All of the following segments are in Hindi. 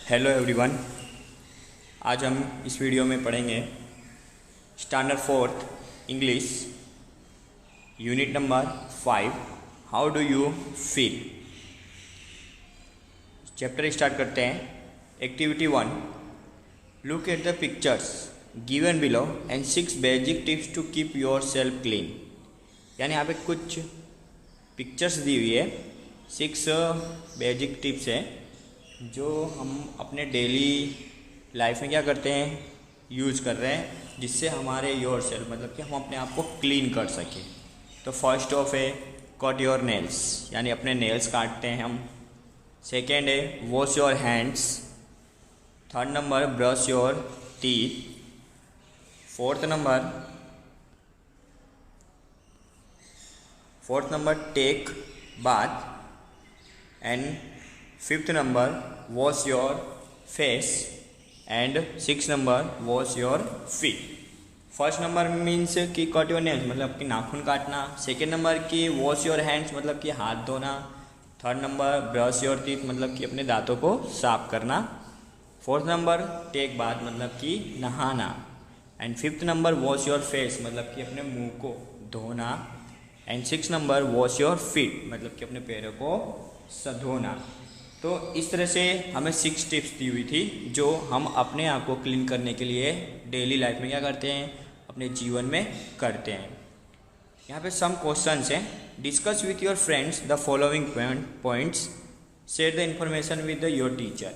Hello everyone. आज हम इस वीडियो में पढ़ेंगे standard fourth English unit number 5 how do you feel. Chapter start करते हैं। Activity 1, look at the pictures given below and 6 basic tips to keep yourself clean. यानी यहाँ पे कुछ पिक्चर्स दी हुई है, 6 बेसिक टिप्स है जो हम अपने डेली लाइफ में क्या करते हैं, यूज़ कर रहे हैं, जिससे हमारे योर सेल्फ मतलब कि हम अपने आप को क्लीन कर सकें। तो फर्स्ट ऑफ है कट योर नेल्स, यानी अपने नेल्स काटते हैं हम। सेकेंड है wash your hands. Third number brush your teeth. Fourth number take bath. And fifth number wash your face. And six number wash your feet. First number means कि कट योर नेल्स मतलब कि नाखून काटना। सेकेंड नंबर की वॉश योर हैंड्स मतलब कि हाथ धोना। Third number brush your teeth मतलब कि अपने दांतों को साफ करना। फोर्थ नंबर टेक बाथ मतलब कि नहाना। And fifth number wash your face मतलब कि अपने मुंह को धोना। And six number wash your feet मतलब कि अपने पैरों को धोना। तो इस तरह से हमें 6 टिप्स दी हुई थी जो हम अपने आप को क्लीन करने के लिए डेली लाइफ में क्या करते हैं, अपने जीवन में करते हैं। यहाँ पे सम क्वेश्चंस हैं। Discuss with your friends the following points. Share the information with your teacher.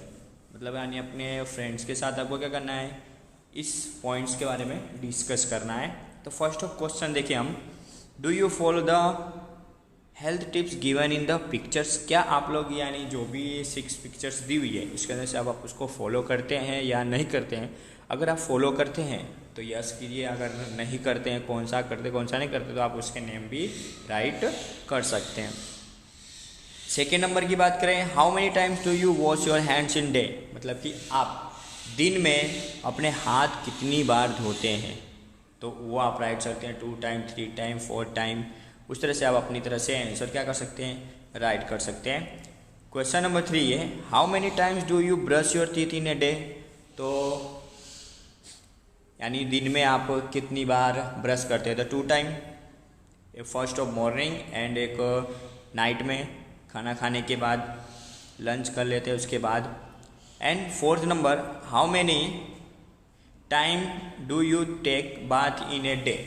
मतलब यानी अपने फ्रेंड्स के साथ आपको क्या करना है, इस पॉइंट्स के बारे में डिस्कस करना है। तो फर्स्ट ऑफ क्वेश्चन देखिए हम, do you follow the health tips given in the pictures. क्या आप लोग यानी जो भी 6 पिक्चर्स दी हुई है उसके अंदर से आप उसको फॉलो करते हैं या नहीं करते हैं। अगर आप फॉलो करते हैं तो यस कीजिए, अगर नहीं करते हैं, कौन सा करते कौन सा नहीं करते, तो आप उसके नेम भी राइट कर सकते हैं। सेकेंड नंबर की बात करें, how many times do you wash your hands in day. मतलब कि आप दिन में अपने हाथ कितनी बार धोते हैं, तो वो आप राइट सकते हैं 2 टाइम, 3 टाइम, 4 टाइम। उस तरह से आप अपनी तरह से आंसर क्या कर सकते हैं, राइट कर सकते हैं। क्वेश्चन नंबर 3 है, how many times do you brush your teeth in a day. तो यानी दिन में आप कितनी बार ब्रश करते हैं, तो 2 टाइम, एक फर्स्ट ऑफ मॉर्निंग एंड एक नाइट में खाना खाने के बाद, लंच कर लेते हैं उसके बाद। And fourth number, how many time do you take bath in a day.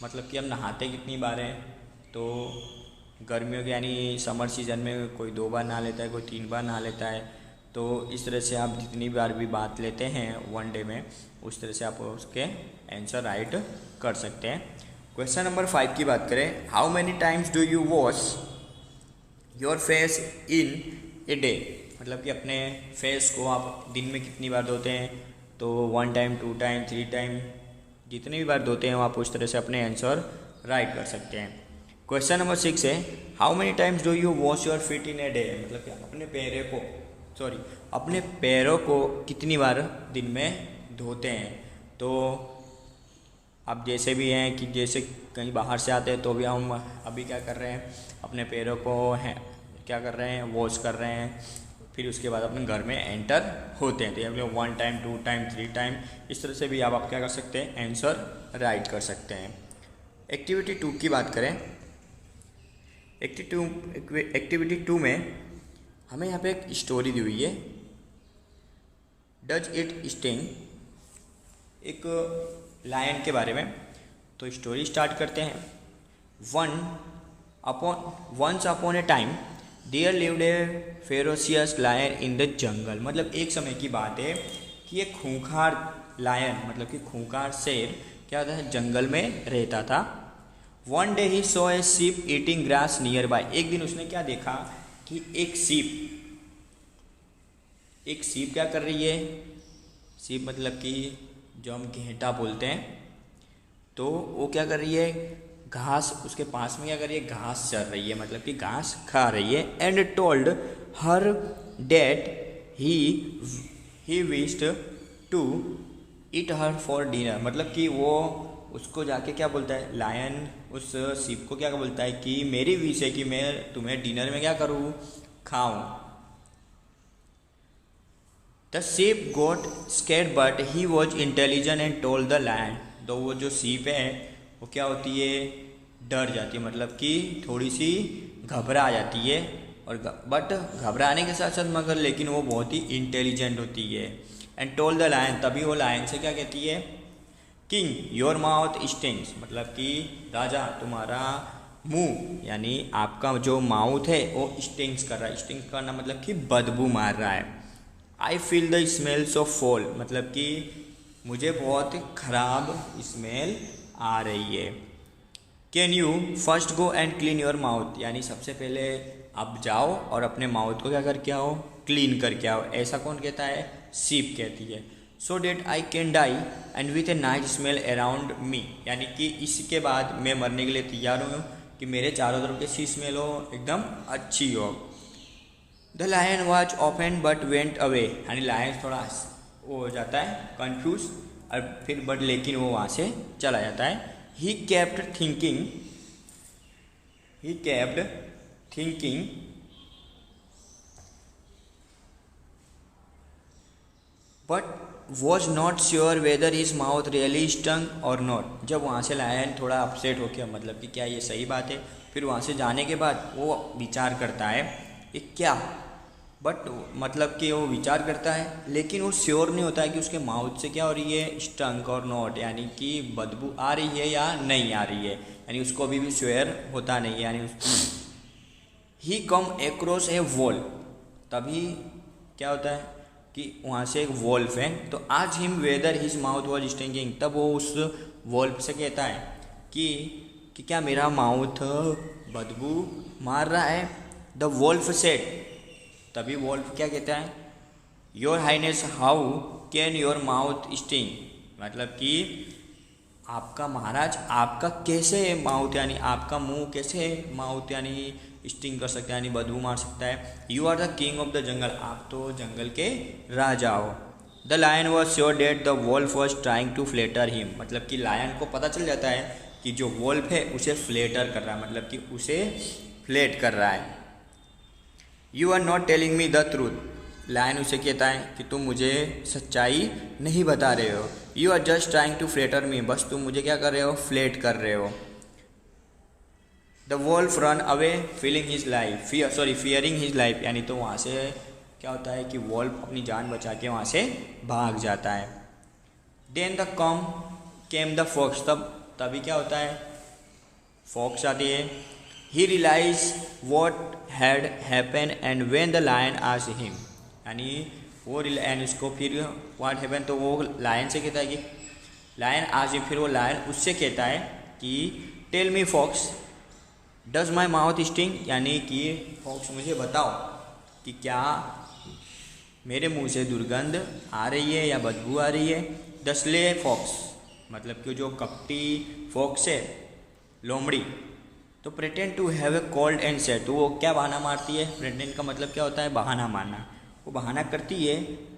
मतलब कि हम नहाते कितनी बार हैं, तो गर्मियों के यानी समर सीजन में कोई 2 बार नहा लेता है, कोई 3 बार नहा लेता है। तो इस तरह से आप जितनी बार भी बात लेते हैं 1 डे में, उस तरह से आप उसके आंसर राइट कर सकते हैं। क्वेश्चन नंबर 5 की बात करें, how many times do you wash your face in a day. मतलब कि अपने फेस को आप दिन में कितनी बार धोते हैं, तो 1 टाइम, 2 टाइम, 3 टाइम, जितनी भी बार धोते हैं आप उस तरह से अपने आंसर राइट कर सकते हैं। क्वेश्चन नंबर 6 है, how many times do you wash your feet in a day. मतलब कि अपने पैरों को कितनी बार दिन में धोते हैं। तो आप जैसे भी हैं कि जैसे कहीं बाहर से आते हैं तो भी हम अभी क्या कर रहे हैं, अपने पैरों को क्या कर रहे हैं, वॉश कर रहे हैं, फिर उसके बाद अपने घर में एंटर होते हैं। तो ये लोग 1 टाइम, 2 टाइम, 3 टाइम, इस तरह से भी आप क्या कर सकते हैं, आंसर राइट कर सकते हैं। एक्टिविटी 2 की बात करें, एक्टिविटी 2 में हमें यहाँ पे एक स्टोरी दी हुई है, डज इट स्टिंग, एक लायन के बारे में। तो स्टोरी स्टार्ट करते हैं। Once upon a time there lived a ferocious lion in the jungle. मतलब एक समय की बात है कि एक खूंखार लायन मतलब कि खूंखार शेर क्या होता है, जंगल में रहता था। One day he saw a sheep eating grass near by. एक दिन उसने क्या देखा कि एक शीप क्या कर रही है, शीप मतलब कि जो हम घेंटा बोलते हैं, तो वो क्या कर रही है, घास उसके पास में क्या कर रही है, घास चर रही है, मतलब कि घास खा रही है। And told her that he wished to eat her for dinner. मतलब कि वो उसको जाके क्या बोलता है, लायन उस शीप को क्या बोलता है कि मेरी विश है कि मैं तुम्हें डिनर में क्या करूँ, खाऊं। The sheep got scared but he was intelligent and told the lion। तो वो जो sheep है वो क्या होती है, डर जाती है, मतलब कि थोड़ी सी घबरा जाती है, और बट घबराने के साथ साथ मगर लेकिन वो बहुत ही इंटेलिजेंट होती है। एंड टोल्ड द लायन, तभी वो लायन से क्या कहती है, किंग योर माउथ स्टिंग्स, मतलब कि राजा तुम्हारा मुंह यानी आपका जो माउथ है वो स्टिंग्स कर रहा है। स्टिंग्स करना मतलब कि बदबू मार रहा है। I feel the smells of fall, मतलब कि मुझे बहुत खराब स्मेल आ रही है। Can you first go and clean your mouth, यानी सबसे पहले आप जाओ और अपने माउथ को क्या करके आओ, क्लीन करके आओ। ऐसा कौन कहता है, शीप कहती है। So that I can die and with a nice smell around me, यानी कि इसके बाद मैं मरने के लिए तैयार हूँ कि मेरे चारों तरफ की स्मेल हो एकदम अच्छी हो। The lion was open but went away, यानी लायन थोड़ा वो हो जाता है कंफ्यूज, और फिर बट लेकिन वो वहाँ से चला जाता है। He kept thinking but was not sure whether his mouth really stung और नॉट। जब वहाँ से लायन थोड़ा अपसेट हो गया, मतलब कि क्या ये सही बात है, फिर वहाँ से जाने के बाद वो विचार करता है कि क्या, बट मतलब कि वो विचार करता है लेकिन वो श्योर नहीं होता है कि उसके माउथ से क्या हो रही है, स्टंक और नॉट, यानी कि बदबू आ रही है या नहीं आ रही है, यानी उसको अभी भी श्योर होता नहीं है। यानी ही कम एक्रॉस ए वॉल, तभी क्या होता है कि वहाँ से एक वॉल्फ है, तो आज him weather his mouth was stinking, तब वो उस वॉल्फ से कहता है कि क्या मेरा माउथ बदबू मार रहा है। द वॉल्फ सेड, तभी वॉल्फ क्या कहता है, your highness how can your mouth sting, मतलब कि आपका महाराज आपका कैसे माउथ यानी आपका मुंह कैसे माउथ यानी स्टिंग कर सकता है, यानी बदबू मार सकता है। You are the king of the jungle, आप तो जंगल के राजा हो। The lion was sure that the wolf was trying to flatter him, मतलब कि लायन को पता चल जाता है कि जो वॉल्फ है उसे फ्लेटर कर रहा है, मतलब कि उसे फ्लेट कर रहा है। You are not telling me the truth, lion उसे कहता है कि तुम मुझे सच्चाई नहीं बता रहे हो। You are just trying to flatter me, बस तुम मुझे क्या कर रहे हो, फ्लेट कर रहे हो। The wolf run away feeling his life fearing his life, यानी तो वहाँ से क्या होता है कि वॉल्फ अपनी जान बचा के वहाँ से भाग जाता है। Then the came the fox, तभी क्या होता है, फॉक्स आती है। He realize what had happen and when the lion asked him, यानी वो एंड उसको फिर व्हाट हैपन, तो वो लायन से कहता है कि लायन आस्क्ड हिम, फिर वो लायन उससे कहता है कि tell me fox does my mouth sting, यानी कि फॉक्स मुझे बताओ कि क्या मेरे मुंह से दुर्गंध आ रही है या बदबू आ रही है। द स्ले फॉक्स, मतलब कि जो कपटी फॉक्स है लोमड़ी, तो pretend to have a cold and said, तो वो क्या बहाना मारती है, प्रेटेंड का मतलब क्या होता है, बहाना मारना। वो बहाना करती है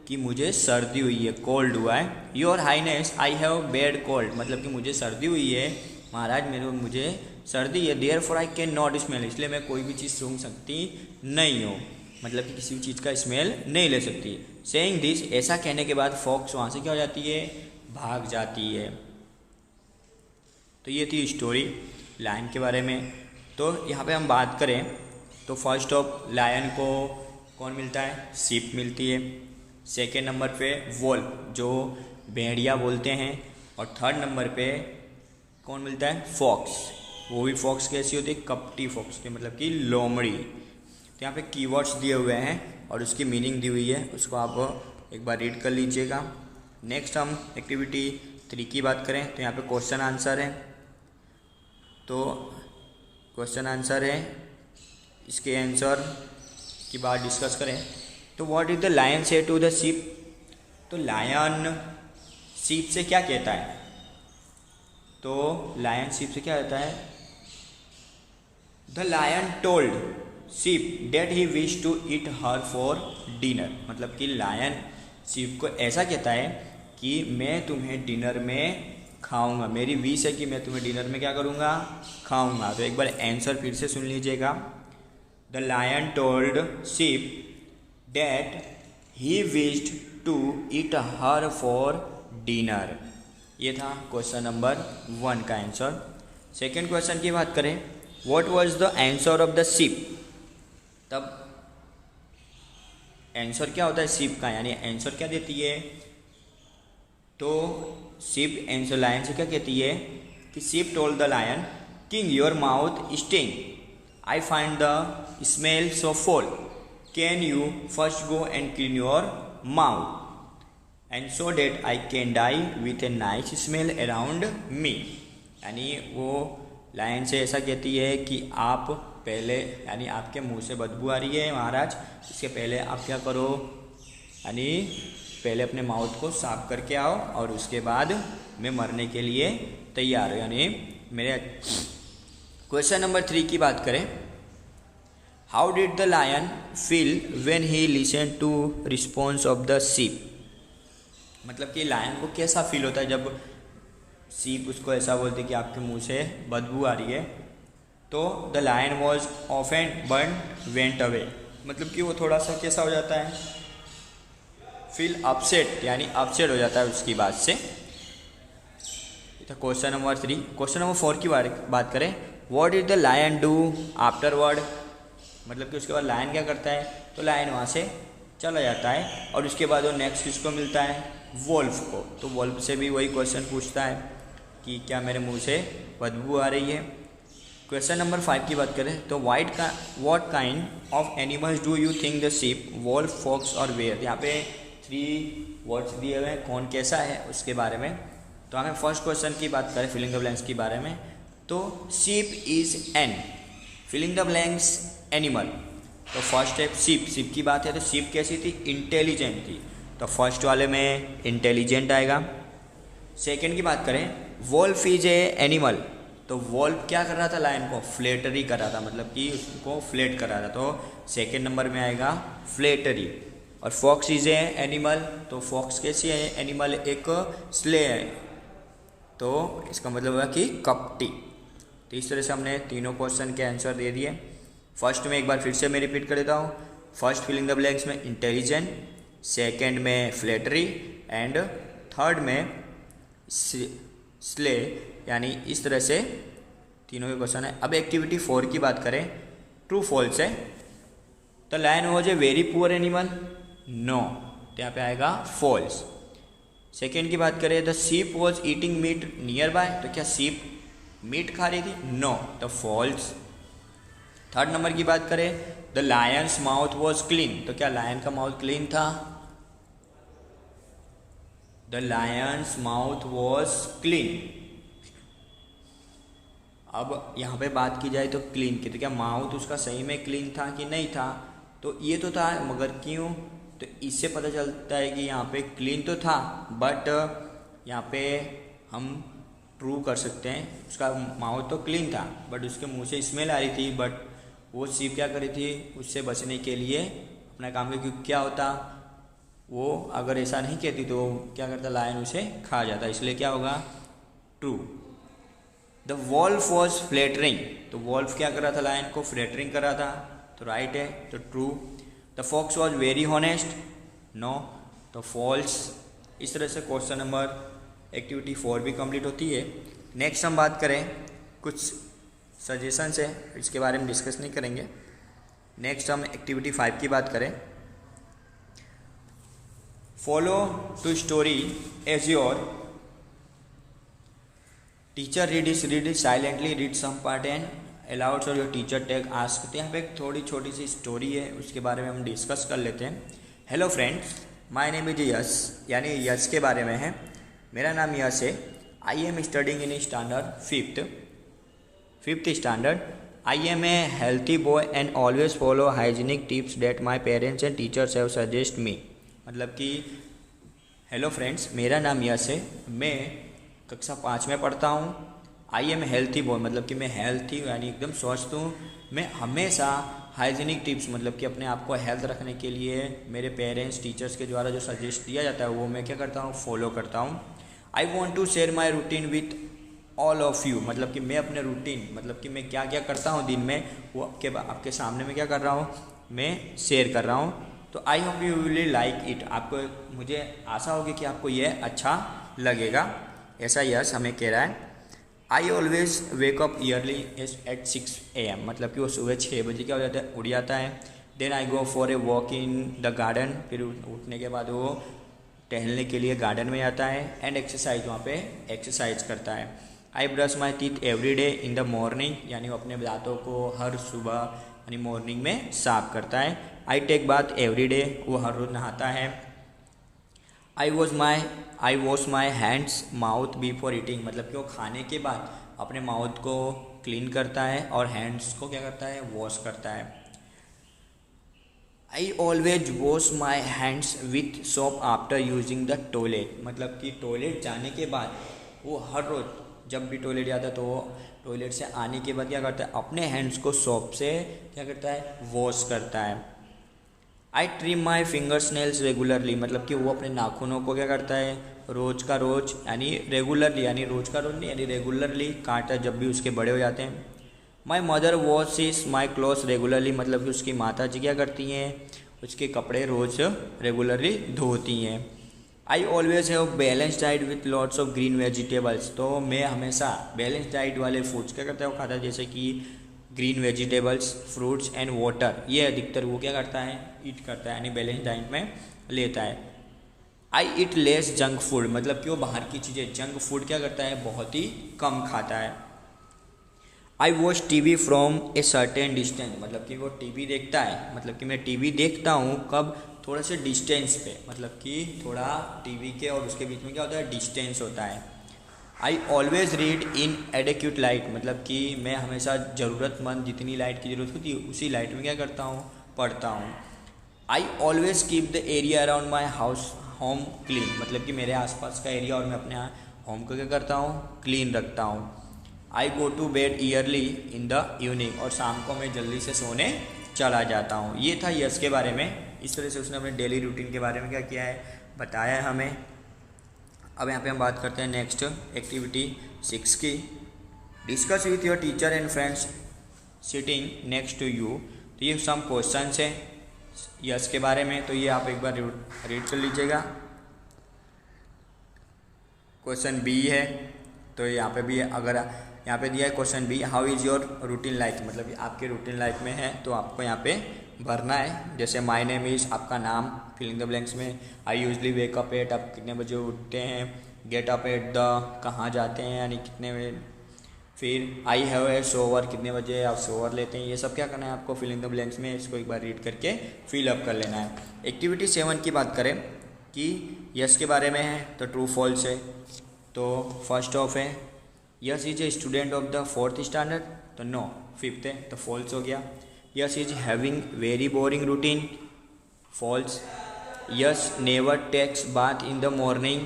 कि मुझे सर्दी हुई है, कोल्ड हुआ है। Your highness I have bad cold, मतलब कि मुझे सर्दी हुई है महाराज, मुझे सर्दी है। Therefore I can not smell, इसलिए मैं कोई भी चीज़ सूंघ सकती नहीं हूँ, मतलब कि किसी भी चीज़ का स्मेल नहीं ले सकती। सेइंग दिस, ऐसा कहने के बाद फॉक्स वहाँ से क्या हो जाती है, भाग जाती है। तो ये थी स्टोरी लायन के बारे में। तो यहाँ पे हम बात करें तो फर्स्ट ऑफ लायन को कौन मिलता है, शीप मिलती है। सेकेंड नंबर पे वोल्फ जो भेड़िया बोलते हैं, और थर्ड नंबर पे कौन मिलता है, फॉक्स। वो भी फॉक्स कैसी होती है, कपटी फॉक्स की, मतलब कि लोमड़ी। तो यहाँ पे कीवर्ड्स दिए हुए हैं और उसकी मीनिंग दी हुई है, उसको आप एक बार रीड कर लीजिएगा। नेक्स्ट हम एक्टिविटी 3 की बात करें तो यहाँ पे क्वेश्चन आंसर है। तो क्वेश्चन आंसर है, इसके आंसर की बात डिस्कस करें तो व्हाट इज द लायन से टू द शीप, तो लायन शीप से क्या कहता है, तो लायन शीप से क्या कहता है, the lion told sheep that he wish to eat her for dinner, मतलब कि लायन शीप को ऐसा कहता है कि मैं तुम्हें डिनर में खाऊंगा, मेरी विश है कि मैं तुम्हें डिनर में क्या करूंगा, खाऊंगा। तो एक बार आंसर फिर से सुन लीजिएगा। The lion told sheep that he wished to eat her for dinner. ये था क्वेश्चन नंबर 1 का आंसर। सेकेंड क्वेश्चन की बात करें, what was the answer of the ship. तब आंसर क्या होता है शिप का, यानी आंसर क्या देती है, तो शिप आंसर लायन से क्या कहती है कि sheep told the lion, king your mouth sting, I find the smell so foul, can you first go and clean your mouth and so that I can die with a nice smell around me. यानी वो लायन से ऐसा कहती है कि आप पहले, यानी आपके मुंह से बदबू आ रही है महाराज, इसके पहले आप क्या करो, यानी पहले अपने माउथ को साफ करके आओ और उसके बाद मैं मरने के लिए तैयार हूँ। यानी मेरे क्वेश्चन नंबर 3 की बात करें, how did the lion feel when he listen to response of the sheep. मतलब कि लायन को कैसा फील होता है जब शीप उसको ऐसा बोलती कि आपके मुंह से बदबू आ रही है। तो the lion was offend but went away, मतलब कि वो थोड़ा सा कैसा हो जाता है, फील अपसेट, यानी अपसेट हो जाता है उसकी बात से। तो क्वेश्चन नंबर 3। क्वेश्चन नंबर 4 की बात करें, what did the lion do afterward. मतलब कि उसके बाद लायन क्या करता है, तो लायन वहाँ से चला जाता है और उसके बाद वो नेक्स्ट किसको मिलता है, वोल्फ को। तो वोल्फ से भी वही क्वेश्चन पूछता है कि क्या मेरे मुंह से बदबू आ रही है। क्वेश्चन नंबर 5 की बात करें, तो what kind of animals do you think the sheep, wolf, fox और बेयर। यहाँ पे 3 वर्ड्स दिए हुए हैं, कौन कैसा है उसके बारे में। तो हमें फर्स्ट क्वेश्चन की बात करें फिलिंग द ब्लैंक्स के बारे में, तो sheep is an filling the blanks animal. तो फर्स्ट है शीप की बात है, तो शीप कैसी थी, इंटेलिजेंट थी, तो फर्स्ट वाले में इंटेलिजेंट आएगा। सेकंड की बात करें, वोल्फ इज ए एनिमल, तो वोल्फ क्या कर रहा था, लायन को फ्लेटरी कर रहा था, मतलब कि उसको फ्लेट कर रहा था, तो सेकंड नंबर में आएगा फ्लेटरी। और फॉक्स इज ए एनिमल, तो फॉक्स कैसी है एनिमल, एक स्ले है, तो इसका मतलब हुआ कि कपटी। तो इस तरह से हमने तीनों क्वेश्चन के आंसर दे दिए। फर्स्ट में एक बार फिर से मैं रिपीट कर देता हूँ, फर्स्ट फिलिंग द ब्लैंक्स में इंटेलिजेंट, सेकंड में फ्लेटरी एंड थर्ड में स्ले, यानी इस तरह से तीनों के क्वेश्चन है। अब एक्टिविटी 4 की बात करें, ट्रू फॉल्स है। The lion was a very poor animal, no, तो यहाँ पे आएगा फॉल्स। सेकेंड की बात करें, the sheep was eating meat nearby, तो क्या शीप मीट खा रही थी, नो, तो फॉल्स। थर्ड नंबर की बात करें, the Lions mouth was clean, तो क्या लायन का माउथ क्लीन था, the Lions mouth was clean. अब यहाँ पे बात की जाए तो क्लीन की, तो क्या माउथ उसका सही में क्लीन था कि नहीं था, तो ये तो था, मगर क्यों, तो इससे पता चलता है कि यहाँ पे क्लीन तो था, बट यहाँ पे हम ट्रू कर सकते हैं, उसका माउथ तो क्लीन था बट उसके मुंह से स्मेल आ रही थी, बट वो शीप क्या करी थी, उससे बचने के लिए अपना काम किया, क्योंकि क्या होता, वो अगर ऐसा नहीं कहती तो क्या करता, लायन उसे खा जाता, इसलिए क्या होगा, ट्रू। द वॉल्फ वॉज फ्लेटरिंग, तो वॉल्फ क्या कर रहा था, लायन को फ्लेटरिंग कर रहा था, तो राइट है, तो true. The fox was very honest, no, तो फॉल्स। इस तरह से क्वेश्चन नंबर एक्टिविटी 4 भी कंप्लीट होती है। नेक्स्ट हम बात करें, कुछ सजेशंस है, इसके बारे में डिस्कस नहीं करेंगे। नेक्स्ट हम एक्टिविटी 5 की बात करें, follow to story as your teacher read it silently, read some part and aloud और योर टीचर टेक आस्क। यहाँ पे एक थोड़ी छोटी सी स्टोरी है, उसके बारे में हम डिस्कस कर लेते हैं। Hello friends, my name is Yash, यानी यश के बारे में है, मेरा नाम यश है। I am studying in standard fifth standard. I am a healthy boy and always follow hygienic tips that my parents and teachers have suggest me. मतलब कि हेलो फ्रेंड्स, मेरा नाम यश है, मैं कक्षा 5 में पढ़ता हूँ। आई एम हेल्थी बॉय, मतलब कि मैं हेल्थी यानी एकदम स्वस्थ हूँ। मैं हमेशा हाइजीनिक टिप्स, मतलब कि अपने आप को हेल्थ रखने के लिए मेरे पेरेंट्स टीचर्स के द्वारा जो सजेस्ट दिया जाता है वो मैं क्या करता हूँ, फॉलो करता हूँ। I want to share my routine with all of you, मतलब कि मैं अपने रूटीन, मतलब कि मैं क्या क्या करता हूँ दिन में, वो आपके सामने में क्या कर रहा हूँ, मैं शेयर कर रहा हूँ। तो I hope you will like it, आपको, मुझे आशा होगी कि आपको ये अच्छा लगेगा, ऐसा यस हमें कह रहा है। I always wake up early at 6 AM, मतलब कि वो सुबह 6 बजे क्या हो जाता है, उठ जाता है। Then I go for a walk in the garden, फिर उठने के बाद वो टहलने के लिए गार्डन में जाता है। एंड एक्सरसाइज, वहाँ पे एक्सरसाइज करता है। I brush my teeth every day in the morning, यानी वो अपने दांतों को हर सुबह यानी मॉर्निंग में साफ करता है। I take bath every day, वो हर रोज नहाता है। I wash my hands mouth before eating, मतलब कि वो खाने के बाद अपने माउथ को क्लीन करता है और हैंड्स को क्या करता है, वॉश करता है। I always wash my hands with soap after using the toilet, मतलब कि टॉयलेट जाने के बाद वो हर रोज जब भी टॉयलेट जाता है तो वो टॉयलेट से आने के बाद क्या करता है, अपने हैंड्स को सोप से क्या करता है, वॉश करता है। I trim my fingers nails regularly, मतलब कि वो अपने नाखूनों को क्या करता है, रोज का रोज यानी रेगुलरली, यानी रोज का रोज नहीं यानी रेगुलरली काटता है जब भी उसके बड़े हो जाते हैं। My mother washes my clothes regularly, मतलब कि उसकी माता जी क्या करती हैं, उसके कपड़े रोज रेगुलरली धोती हैं। I always have balance diet with lots of green vegetables, तो मैं हमेशा बैलेंस डाइट वाले फूड्स क्या करता है, वो खाता है, जैसे कि green vegetables, fruits and water, ये अधिकतर वो क्या करता है, ईट करता है, यानी बैलेंस डाइट में लेता है। आई ईट लेस जंक फूड, मतलब कि वो बाहर की चीज़ें, जंक फूड क्या करता है, बहुत ही कम खाता है। आई watch TV from a certain distance, मतलब कि वो टीवी देखता है, मतलब कि मैं टीवी देखता हूँ कब, थोड़ा से डिस्टेंस पे, मतलब कि थोड़ा टीवी के और उसके बीच में क्या होता है, डिस्टेंस होता है। I always read in adequate light, मतलब कि मैं हमेशा ज़रूरतमंद जितनी लाइट की ज़रूरत होती है उसी लाइट में क्या करता हूँ, पढ़ता हूँ। I always keep the area around my house home clean, मतलब कि मेरे आसपास का एरिया और मैं अपने होम को क्या करता हूँ, क्लीन रखता हूँ। I go to bed early in the evening, और शाम को मैं जल्दी से सोने चला जाता हूँ। ये था यश के बारे में, इस तरह से उसने अपने डेली रूटीन के बारे में क्या किया है, बताया है हमें। अब यहाँ पे हम बात करते हैं नेक्स्ट एक्टिविटी 6 की। Discuss with your teacher and friends sitting next to you, तो ये सम क्वेश्चन है यस के बारे में, तो ये आप एक बार रीड कर लीजिएगा। क्वेश्चन बी है, तो यहाँ पे भी अगर यहाँ पे दिया है question B, how is your routine life, मतलब आपके रूटीन लाइफ में है तो आपको यहाँ पे भरना है। जैसे माय नेम इज़, आपका नाम, फिलिंग द ब्लैंक्स में। I usually wake up at, आप कितने बजे उठते हैं। गेट अप एट द, कहाँ जाते हैं यानी कितने बजे। फिर आई हैव ए शोवर, कितने बजे आप शोवर लेते हैं। ये सब क्या करना है आपको फिलिंग द ब्लैंक्स में, इसको एक बार रीड करके फिल अप कर लेना है। एक्टिविटी 7 की बात करें कि यस के बारे में है तो ट्रू फॉल्स है। तो फर्स्ट ऑफ है, Yash is a student of the 4th standard, तो नो 5th है तो फॉल्स हो गया। Yash is having very boring routine, false. Yash never takes bath in the morning,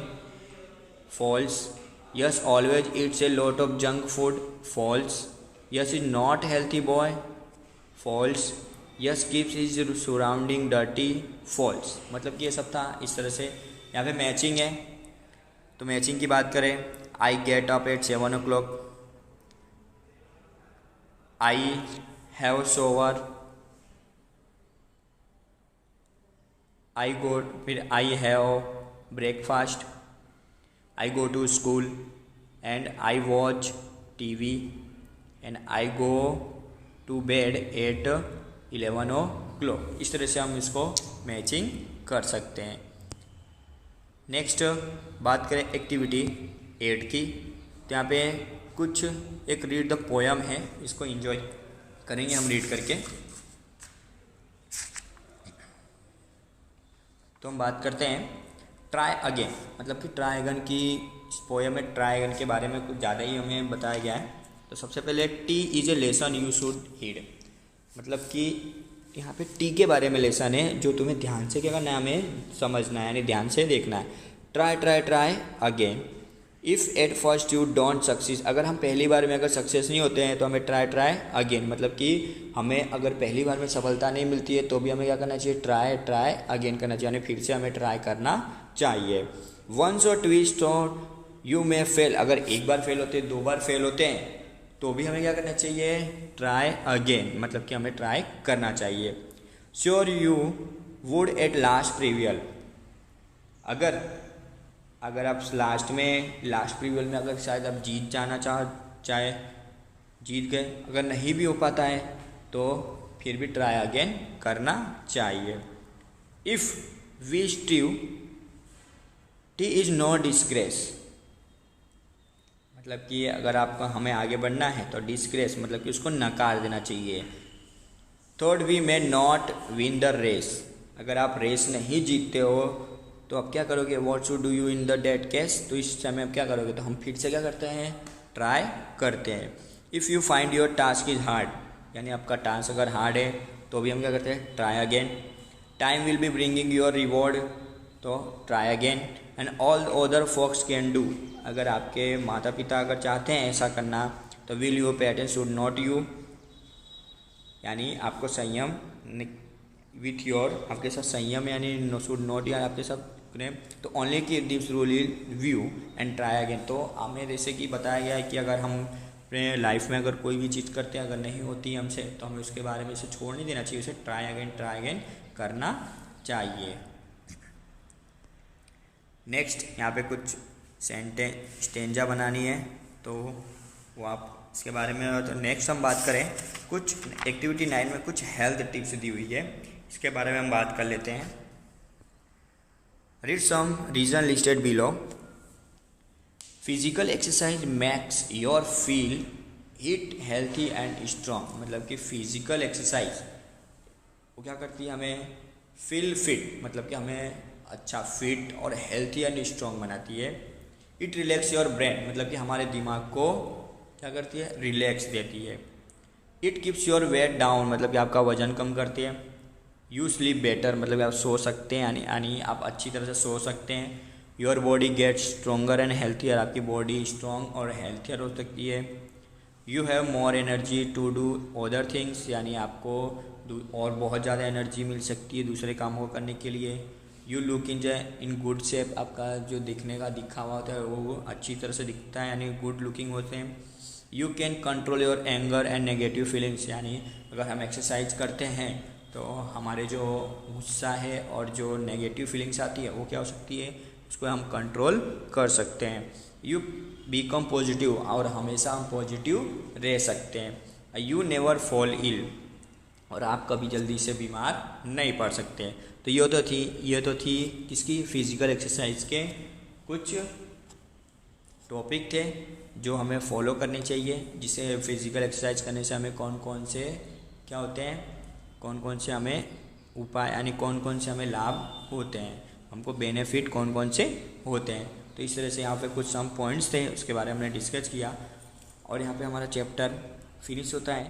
false. Yash always eats a lot of junk food, false. Yash is not healthy boy, false. Yash keeps his surrounding dirty, false. मतलब कि ये सब था इस तरह से। यहाँ पे मैचिंग है, तो मैचिंग की बात करें, I get up at 7 o'clock, I have shower, I go, फिर I have breakfast, I go to school, and I watch TV, and I go to bed at 11 o'clock। इस तरह से हम इसको मैचिंग कर सकते हैं। नेक्स्ट बात करें एक्टिविटी 8 की, तो यहाँ पे कुछ एक रीड द पोयम है, इसको एंजॉय करेंगे हम रीड करके। तो हम बात करते हैं ट्राई अगेन, मतलब कि ट्राई अगेन की पोयम में ट्राई अगेन के बारे में कुछ ज़्यादा ही हमें बताया गया है। तो सबसे पहले it is a lesson you should heed, मतलब कि यहाँ पे टी के बारे में लेसन है जो तुम्हें ध्यान से क्या करना है, हमें समझना है यानी ध्यान से देखना है। Try try try again, if at first you don't succeed, अगर हम पहली बार में अगर सक्सेस नहीं होते हैं तो हमें ट्राई ट्राई अगेन, मतलब कि हमें अगर पहली बार में सफलता नहीं मिलती है तो भी हमें क्या करना चाहिए, ट्राई ट्राई अगेन करना चाहिए, यानी फिर से हमें ट्राई करना चाहिए। वंस और ट्विस्ट और यू मे फेल, अगर एक बार फेल होते हैं, 2 बार फेल होते हैं तो भी हमें क्या करना चाहिए, ट्राई अगेन, मतलब कि हमें ट्राई करना चाहिए। Sure you would at last prevail. अगर आप लास्ट प्रीवियल में अगर शायद आप जीत गए, अगर नहीं भी हो पाता है तो फिर भी ट्राई अगेन करना चाहिए। If we strive it is no disgrace, मतलब कि अगर आपको हमें आगे बढ़ना है तो डिस्ग्रेस मतलब कि उसको नकार देना चाहिए। Third, we may not win the race, अगर आप रेस नहीं जीतते हो तो आप क्या करोगे, what should do you in the date case, तो इस समय आप क्या करोगे, तो हम फिर से क्या करते हैं, ट्राई करते हैं। If you find your task is hard, यानी आपका टास्क अगर हार्ड है तो भी हम क्या करते हैं, try again. Time will be bringing your reward, तो try again. And all other folks can do, अगर आपके माता पिता अगर चाहते हैं ऐसा करना तो will your parents should not you, यानी आपको संयम विथ योर, आपके साथ संयम यानी शुड नॉट, या आपके साथ करें तो ओनली की this rule is view and try again. तो हमें जैसे कि बताया गया है कि अगर हम अपने लाइफ में अगर कोई भी चीज़ करते हैं, अगर नहीं होती हमसे तो हमें उसके बारे में इसे छोड़ नहीं देना चाहिए, उसे ट्राई अगेन करना चाहिए। नेक्स्ट यहाँ पे कुछ स्टेंजा बनानी है, तो वो आप इसके बारे में, तो नेक्स्ट हम बात करें कुछ एक्टिविटी 9 में कुछ हेल्थ टिप्स दी हुई है, इसके बारे में हम बात कर लेते हैं। Read some reason listed below. Physical exercise makes your feel fit healthy and strong, मतलब कि फिजिकल एक्सरसाइज वो क्या करती है, हमें फील फिट, मतलब कि हमें अच्छा फिट और हेल्थी एंड स्ट्रॉन्ग बनाती है। इट रिलैक्स योर ब्रेन, मतलब कि हमारे दिमाग को क्या करती है, रिलैक्स देती है। It keeps your weight down, मतलब कि आपका वजन कम करती है। यू स्लीप बेटर, मतलब कि आप सो सकते हैं, यानी आप अच्छी तरह से सो सकते हैं। Your body gets stronger and healthier, आपकी बॉडी स्ट्रॉन्ग और हेल्थियर हो सकती है। You have more energy to do other things, यानी आपको और बहुत ज़्यादा एनर्जी मिल सकती है दूसरे कामों को करने के लिए। You look in good shape, आपका जो दिखने का दिखावा होता है वो अच्छी तरह से दिखता है, यानी गुड लुकिंग होते हैं। You can control your anger and negative feelings, यानी अगर हम एक्सरसाइज करते हैं तो हमारे जो गुस्सा है और जो नेगेटिव फीलिंग्स आती है वो क्या हो सकती है, उसको हम कंट्रोल कर सकते हैं। यू बीकम पॉजिटिव, और हमेशा हम पॉजिटिव रह सकते हैं। यू नेवर फॉल इल, और आप कभी जल्दी से बीमार नहीं पड़ सकते। तो ये तो थी किसकी, फिजिकल एक्सरसाइज के कुछ टॉपिक थे जो हमें फॉलो करने चाहिए, जिससे फिजिकल एक्सरसाइज करने से हमें कौन कौन से क्या होते हैं, कौन कौन से हमें उपाय, यानी कौन कौन से हमें लाभ होते हैं, हमको बेनिफिट कौन कौन से होते हैं। तो इस तरह से यहाँ पे कुछ सम पॉइंट्स थे, उसके बारे में हमने डिस्कस किया, और यहाँ पे हमारा चैप्टर फिनिश होता है।